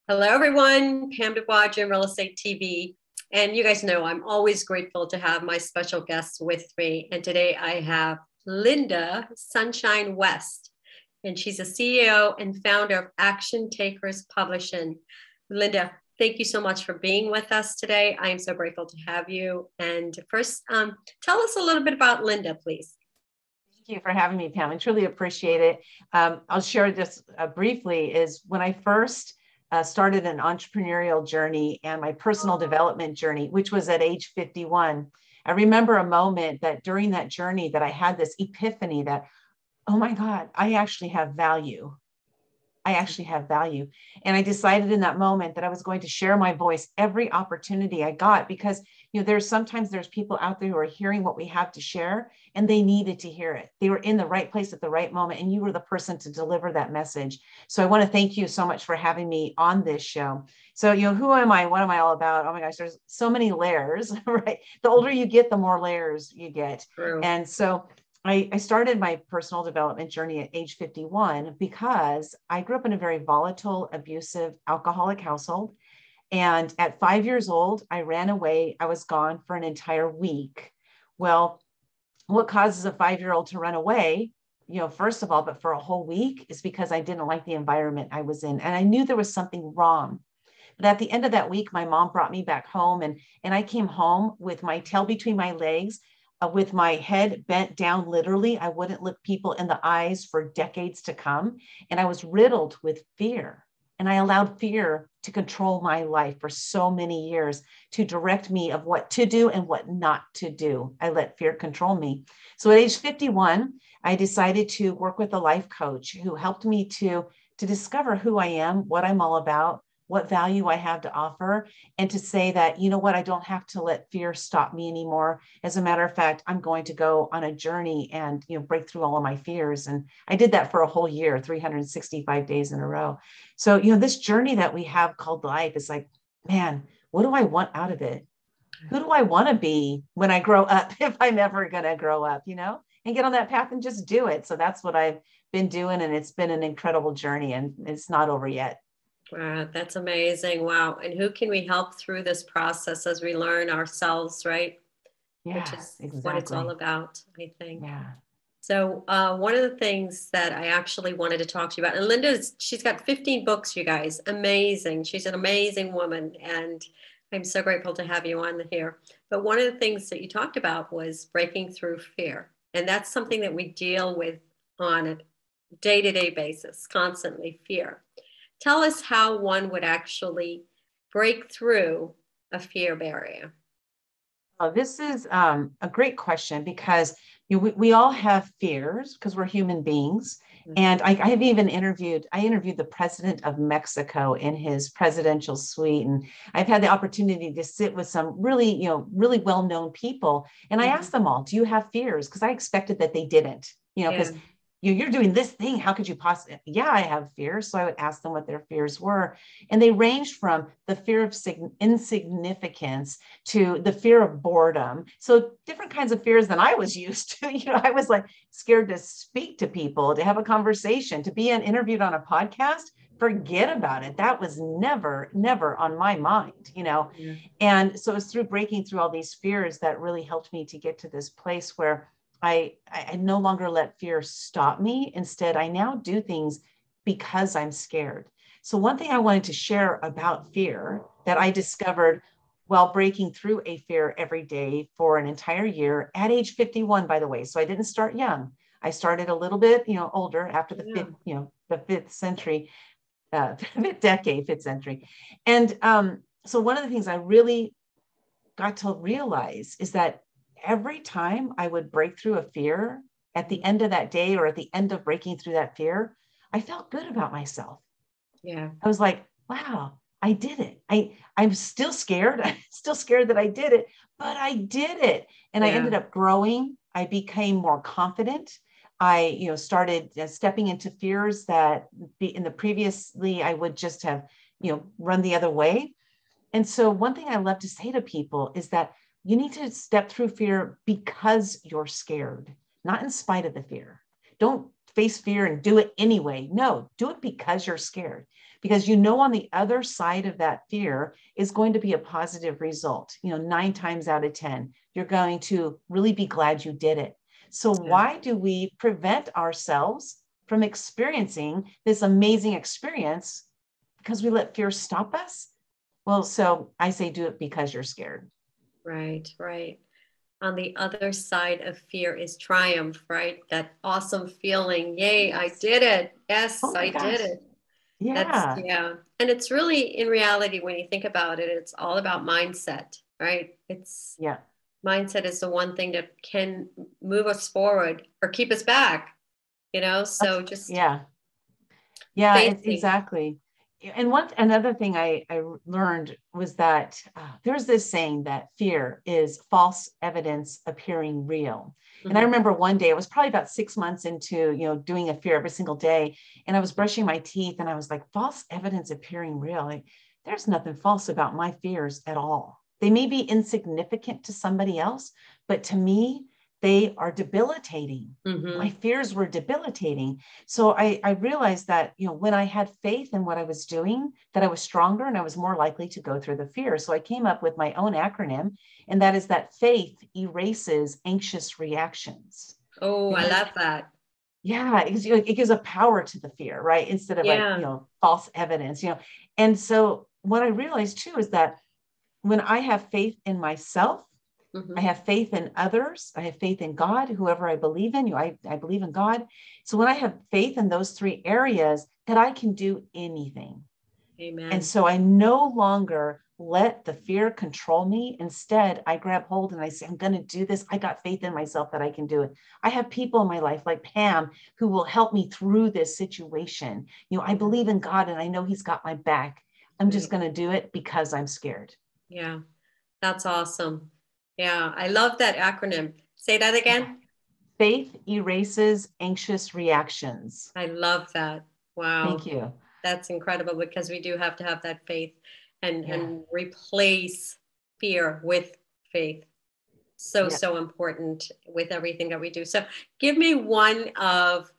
Hello, everyone. Pam DuBois, Gym Real Estate TV. And you guys know I'm always grateful to have my special guests with me. And today I have Linda Sunshine West, and she's a CEO and founder of Action Takers Publishing. Linda, thank you so much for being with us today. I am so grateful to have you. And first, tell us a little bit about Linda, please. Thank you for having me, Pam. I truly appreciate it. I'll share just briefly is when I first started an entrepreneurial journey and my personal development journey, which was at age 51. I remember a moment that during that journey that I had this epiphany that, oh my God, I actually have value. I actually have value. And I decided in that moment that I was going to share my voice every opportunity I got because, there's people out there who are hearing what we have to share and they needed to hear it. They were in the right place at the right moment and you were the person to deliver that message. So I want to thank you so much for having me on this show. So, who am I? What am I all about? Oh my gosh, there's so many layers, right? The older you get, the more layers you get. True. And so I started my personal development journey at age 51 because I grew up in a very volatile, abusive, alcoholic household. And at 5 years old, I ran away. I was gone for an entire week. Well, what causes a 5-year-old to run away, first of all, but for a whole week is because I didn't like the environment I was in. And I knew there was something wrong. But at the end of that week, my mom brought me back home and I came home with my tail between my legs, with my head bent down, literally. I wouldn't look people in the eyes for decades to come. And I was riddled with fear. And I allowed fear to control my life for so many years, to direct me of what to do and what not to do. I let fear control me. So at age 51, I decided to work with a life coach who helped me to discover who I am, what I'm all about, what value I have to offer, and to say that, I don't have to let fear stop me anymore. As a matter of fact, I'm going to go on a journey and, break through all of my fears. And I did that for a whole year, 365 days in a row. So, this journey that we have called life is like, man, what do I want out of it? Who do I want to be when I grow up, if I'm ever going to grow up, and get on that path and just do it. So that's what I've been doing. And it's been an incredible journey and it's not over yet. Wow, that's amazing. Wow. And who can we help through this process as we learn ourselves, right? Yeah, Which is exactly what it's all about, I think. Yeah. So one of the things that I actually wanted to talk to you about, and she's got 15 books, you guys. Amazing. She's an amazing woman. And I'm so grateful to have you on here. But one of the things that you talked about was breaking through fear. And that's something that we deal with on a day-to-day basis, constantly fear. Tell us how one would actually break through a fear barrier. Oh, this is a great question because we all have fears because we're human beings. And I've even interviewed the president of Mexico in his presidential suite. And I've had the opportunity to sit with some really, really well-known people. And I asked them all, do you have fears? Because I expected that they didn't, because you're doing this thing. How could you possibly? Yeah, I have fears. So I would ask them what their fears were. And they ranged from the fear of insignificance to the fear of boredom. So different kinds of fears than I was used to. I was like scared to speak to people, to have a conversation, to be interviewed on a podcast. Forget about it. That was never on my mind, And so it's through breaking through all these fears that really helped me to get to this place where I no longer let fear stop me. Instead, I now do things because I'm scared. So one thing I wanted to share about fear that I discovered while breaking through a fear every day for an entire year at age 51, by the way. So I didn't start young. I started a little bit, older after the fifth century, fifth decade, fifth century. And so one of the things I really got to realize is that every time I would break through a fear at the end of that day or at the end of breaking through that fear, I felt good about myself. Yeah. I was like, wow, I did it. I'm still scared. I'm still scared that I did it, but I did it. And I ended up growing. I became more confident. I, started stepping into fears that in the previously I would just have, run the other way. And so one thing I love to say to people is that you need to step through fear because you're scared, not in spite of the fear. Don't face fear and do it anyway. No, do it because you're scared, because you know on the other side of that fear is going to be a positive result. 9 times out of 10, you're going to really be glad you did it. So Yeah. why do we prevent ourselves from experiencing this amazing experience? Because we let fear stop us? Well, so I say do it because you're scared. Right, right. On the other side of fear is triumph, right? That awesome feeling. Yay, I Yes. did it. Yes, Oh my I did gosh. it. That's, Yeah. yeah. And it's really, in reality, when you think about it, it's all about mindset, right? It's Yeah. mindset is the one thing that can move us forward or keep us back, That's, So just yeah. Yeah, facing. exactly. And another thing I learned was that there's this saying that fear is false evidence appearing real. And I Mhm. remember one day, it was probably about 6 months into, doing a fear every single day. And I was brushing my teeth and I was like, false evidence appearing real. Like, there's nothing false about my fears at all. They may be insignificant to somebody else, but to me, they are debilitating. My Mhm. fears were debilitating. So I realized that, when I had faith in what I was doing, that I was stronger and I was more likely to go through the fear. So I came up with my own acronym, and that is that faith erases anxious reactions. Oh, I Because, love that. yeah, it gives a power to the fear, right? Instead of like, Yeah. false evidence. And so what I realized too is that when I have faith in myself, I Mhm. have faith in others. I have faith in God, whoever I believe in. I believe in God. So when I have faith in those three areas, that I can do anything. And Amen. so I no longer let the fear control me. Instead, I grab hold and I say, I'm going to do this. I got faith in myself that I can do it. I have people in my life like Pam who will help me through this situation. I Yeah. believe in God and I know He's got my back. I'm just Right. going to do it because I'm scared. Yeah. That's awesome. Yeah. I love that acronym. Say that Yeah. again. Faith erases anxious reactions. I love that. Thank Wow. you. That's incredible because we do have to have that faith and Yeah. replace fear with faith. So, Yeah. so important with everything that we do. So give me one of,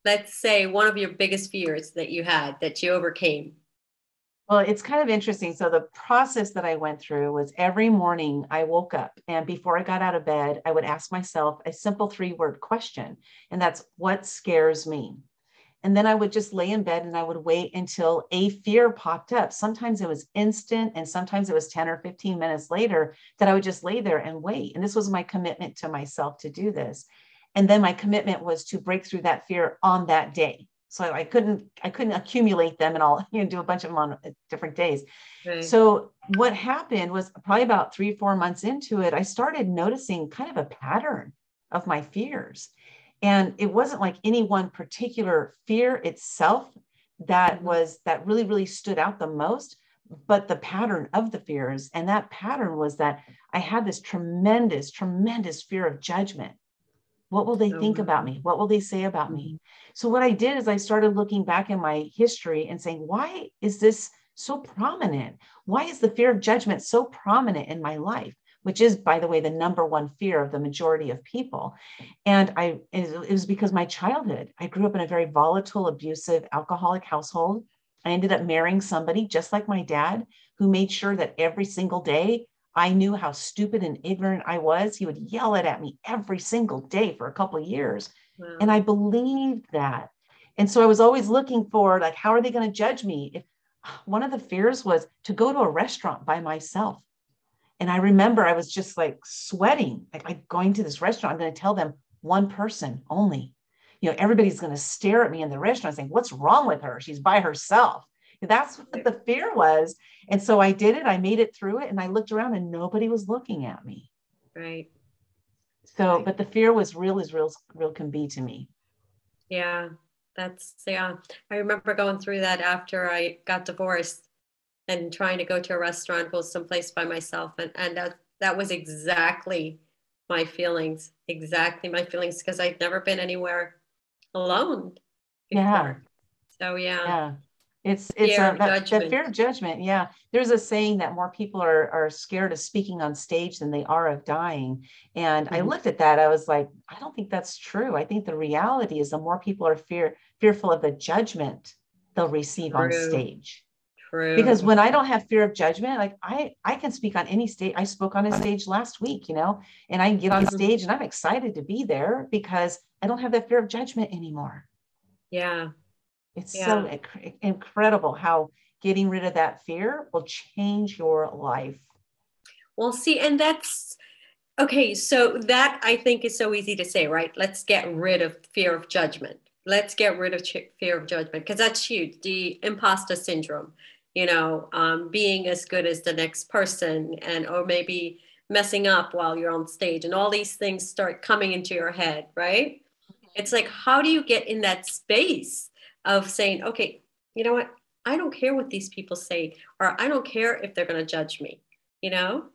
let's say, one of your biggest fears that you had that you overcame. Well, it's kind of interesting. So the process that I went through was every morning I woke up and before I got out of bed, I would ask myself a simple 3-word question. And that's what scares me? And then I would just lay in bed and I would wait until a fear popped up. Sometimes it was instant and sometimes it was 10 or 15 minutes later that I would just lay there and wait. And this was my commitment to myself to do this. And then my commitment was to break through that fear on that day. So I couldn't accumulate them and all, do a bunch of them on different days. Right. So what happened was probably about 3, 4 months into it, I started noticing kind of a pattern of my fears. And it wasn't like any one particular fear itself Mhm. that really, really stood out the most, but the pattern of the fears. And that pattern was that I had this tremendous, tremendous fear of judgment. What will they Oh, think about wow. me? What will they say about me? Mhm. So what I did is I started looking back in my history and saying, why is this so prominent? Why is the fear of judgment so prominent in my life? Which is, by the way, the number one fear of the majority of people. And it was because my childhood, I grew up in a very volatile, abusive, alcoholic household. I ended up marrying somebody just like my dad, who made sure that every single day I knew how stupid and ignorant I was. He would yell it at me every single day for a couple of years. And I Wow. believed that. And so I was always looking for, like, how are they going to judge me? If one of the fears was to go to a restaurant by myself. And I remember I was just like sweating, like going to this restaurant. I'm going to tell them one person only. Everybody's going to stare at me in the restaurant saying, what's wrong with her? She's by herself. That's what Right. the fear was. And so I did it. I made it through it. And I looked around and nobody was looking at me. Right. So, Right. but the fear was real as real can be to me. Yeah. Yeah. I remember going through that after I got divorced and trying to go to a restaurant, go someplace by myself. And that was exactly my feelings, because I'd never been anywhere alone Yeah. before. So yeah, Yeah. It's Fear of that fear judgment. of judgment. Yeah. There's a saying that more people are scared of speaking on stage than they are of dying. And I Mhm. looked at that. I was like, I don't think that's true. I think the reality is the more people are fearful of the judgment they'll receive on True, stage. Because true. when I don't have fear of judgment, like I can speak on any stage. I spoke on a stage last week, and I can get on Mhm. stage and I'm excited to be there because I don't have that fear of judgment anymore. Yeah, It's so yeah. incredible how getting rid of that fear will change your life. Well, see, and that's okay. So that I think is so easy to say, right? Let's get rid of fear of judgment. Let's get rid of fear of judgment because that's huge. The imposter syndrome, being as good as the next person, and or maybe messing up while you're on stage, and all these things start coming into your head, right? It's like, how do you get in that space of saying, okay, you know what? I don't care what these people say, or I don't care if they're going to judge me, you know?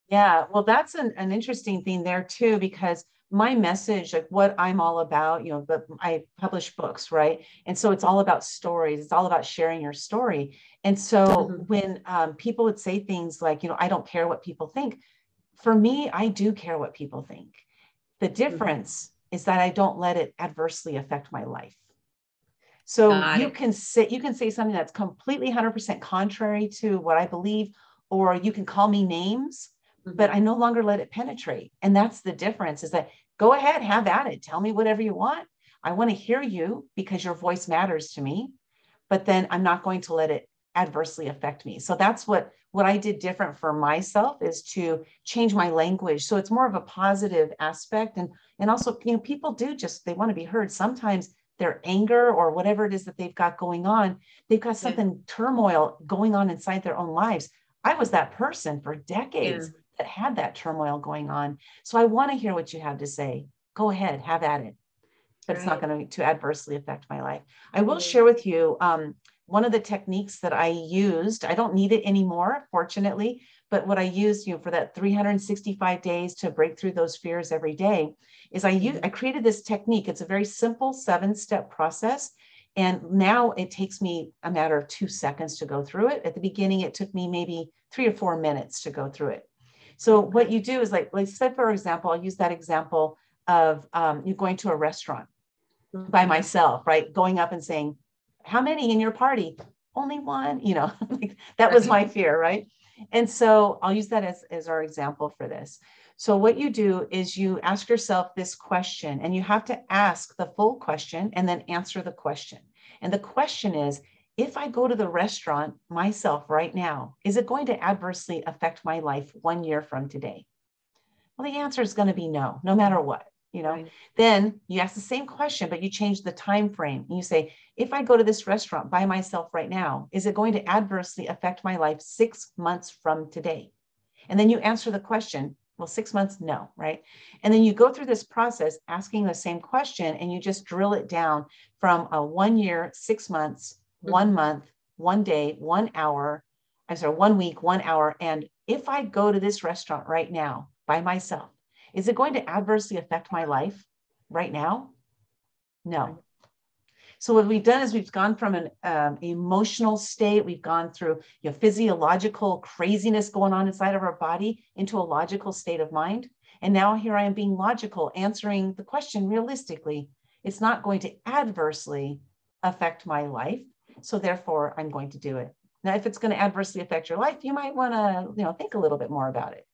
Yeah, well, that's an interesting thing there too, because my message, like what I'm all about, but I publish books, right? And so it's all about stories. It's all about sharing your story. And so Mhm, when people would say things like, I don't care what people think, for me, I do care what people think. The mhm. difference is that I don't let it adversely affect my life. So Got it. you can say something that's completely 100% contrary to what I believe, or you can call me names, but Mhm. I no longer let it penetrate. And that's the difference, is that go ahead, have at it. Tell me whatever you want. I want to hear you because your voice matters to me, but then I'm not going to let it adversely affect me. So that's what I did different for myself, is to change my language. So it's more of a positive aspect. And also, people do just, they want to be heard. Sometimes their anger or whatever it is that they've got going on, they've got Yeah, something turmoil going on inside their own lives. I was that person for yeah, decades that had that turmoil going on. So I want to hear what you have to say. Go ahead, have at it, but it's not right. going to adversely affect my life. I will Yeah. share with you one of the techniques that I used. I don't need it anymore, fortunately, but what I used, for that 365 days to break through those fears every day, is I Mhm. created this technique. It's a very simple 7-step process. And now it takes me a matter of 2 seconds to go through it. At the beginning, it took me maybe 3 or 4 minutes to go through it. So what Okay. you do is, like say, for example, I'll use that example of you going to a restaurant by Mhm. myself, right? Going up and saying, how many in your party? Only one, like that was Right. my fear, right? And so I'll use that as our example for this. So what you do is you ask yourself this question, and you have to ask the full question and then answer the question. And the question is, if I go to the restaurant myself right now, is it going to adversely affect my life 1 year from today? Well, the answer is going to be no, no matter what, Right. Then you ask the same question, but you change the time frame. And you say, if I go to this restaurant by myself right now, is it going to adversely affect my life 6 months from today? And then you answer the question, well, 6 months, no, right? And then you go through this process asking the same question, and you just drill it down from a 1 year, 6 months, one Mhm. month, one day, 1 hour. I'm sorry, 1 week, 1 hour. And if I go to this restaurant right now by myself, is it going to adversely affect my life right now? Right. No. So what we've done is we've gone from an emotional state, we've gone through physiological craziness going on inside of our body into a logical state of mind. And now here I am being logical, answering the question realistically. It's not going to adversely affect my life. So therefore, I'm going to do it. Now, if it's going to adversely affect your life, you might want to think a little bit more about it.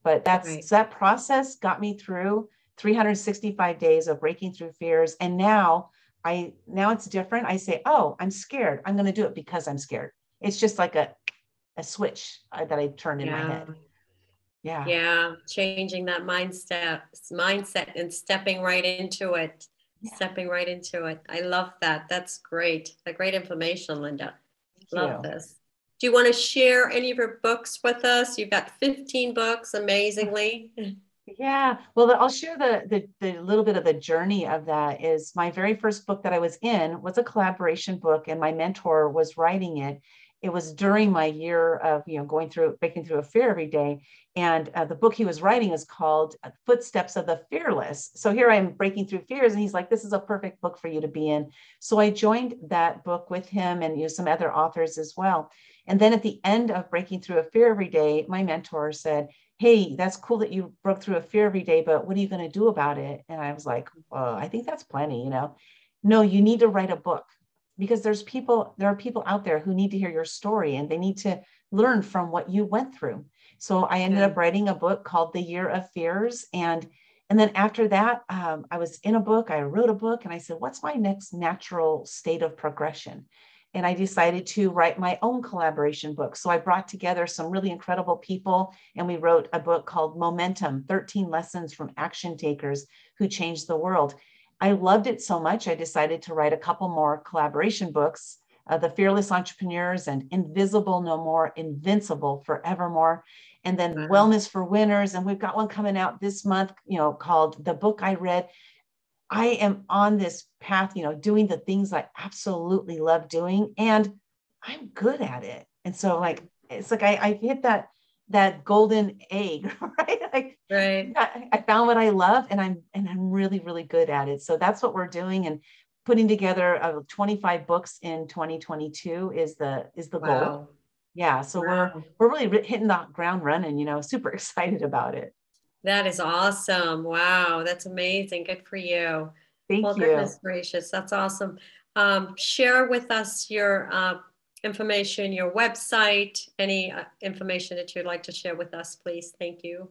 But Right. that process got me through 365 days of breaking through fears. And now it's different. I say, oh, I'm scared. I'm going to do it because I'm scared. It's just like a switch that I turned in my Yeah. head. Yeah. Yeah. Changing that mindset and stepping right into it. Yeah. Stepping right into it. I love that. That's great. A great information, Linda. Thank Love you. this. Do you want to share any of your books with us? You've got 15 books, amazingly. Yeah, well, I'll share the little bit of the journey of that. Is my very first book that I was in was a collaboration book, and my mentor was writing it. it was during my year of, going through, breaking through a fear every day. And the book he was writing is called Footsteps of the Fearless. So here I am breaking through fears. And he's like, this is a perfect book for you to be in. So I joined that book with him and some other authors as well. And then at the end of Breaking Through a Fear Every Day, my mentor said, hey, that's cool that you broke through a fear every day, but what are you going to do about it? And I was like, well, I think that's plenty, No, you need to write a book, because there are people out there who need to hear your story and they need to learn from what you went through. So I ended up writing a book called The Year of Fears. And then after that, I was in a book, I wrote a book, and I said, what's my next natural state of progression? And I decided to write my own collaboration book. So I brought together some really incredible people, and we wrote a book called Momentum, 13 Lessons from Action Takers Who Changed the World. I loved it so much, I decided to write a couple more collaboration books, The Fearless Entrepreneurs and Invisible No More, Invincible Forevermore, and then Wellness for Winners. And we've got one coming out this month, called The Book I Read. I am on this path, doing the things I absolutely love doing, and I'm good at it. And so it's like I hit that golden egg, right? Right. I found what I love, and I'm really, really good at it. So that's what we're doing, and putting together 25 books in 2022 is the goal. Wow. Yeah. So Wow. we're really hitting the ground running, super excited about it. That is awesome. Wow, that's amazing. Good for you. Thank Well, you. goodness gracious, that's awesome. Share with us your information, your website, any information that you'd like to share with us, please. Thank you.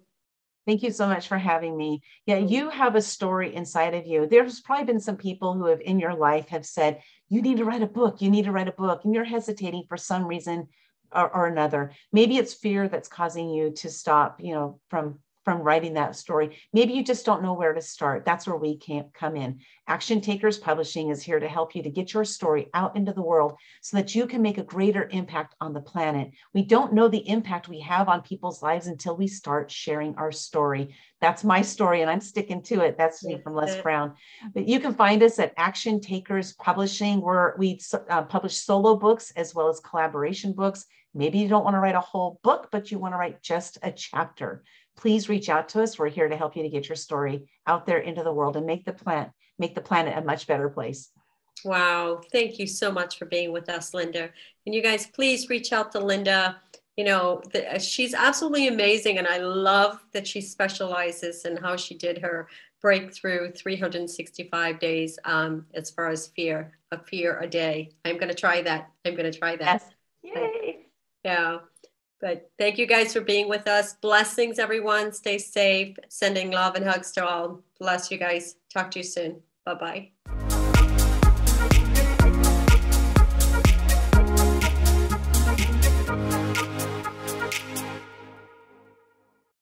Thank you so much for having me. Yeah, you have a story inside of you. There's probably been some people who have in your life have said, you need to write a book, you need to write a book, and you're hesitating for some reason or another. Maybe it's fear that's causing you to stop, from writing that story. Maybe you just don't know where to start. That's where we can come in. Action Takers Publishing is here to help you to get your story out into the world so that you can make a greater impact on the planet. We don't know the impact we have on people's lives until we start sharing our story. That's my story, and I'm sticking to it. That's from Les Brown. But you can find us at Action Takers Publishing, where we publish solo books as well as collaboration books. Maybe you don't want to write a whole book, but you want to write just a chapter. Please reach out to us. We're here to help you to get your story out there into the world and make the planet a much better place. Wow. Thank you so much for being with us, Linda. And you guys, please reach out to Linda. She's absolutely amazing. And I love that she specializes in how she did her breakthrough 365 days as far as a fear a day. I'm going to try that. Yes. Yay. Yeah. But thank you guys for being with us. Blessings, everyone. Stay safe. Sending love and hugs to all. Bless you guys. Talk to you soon. Bye-bye.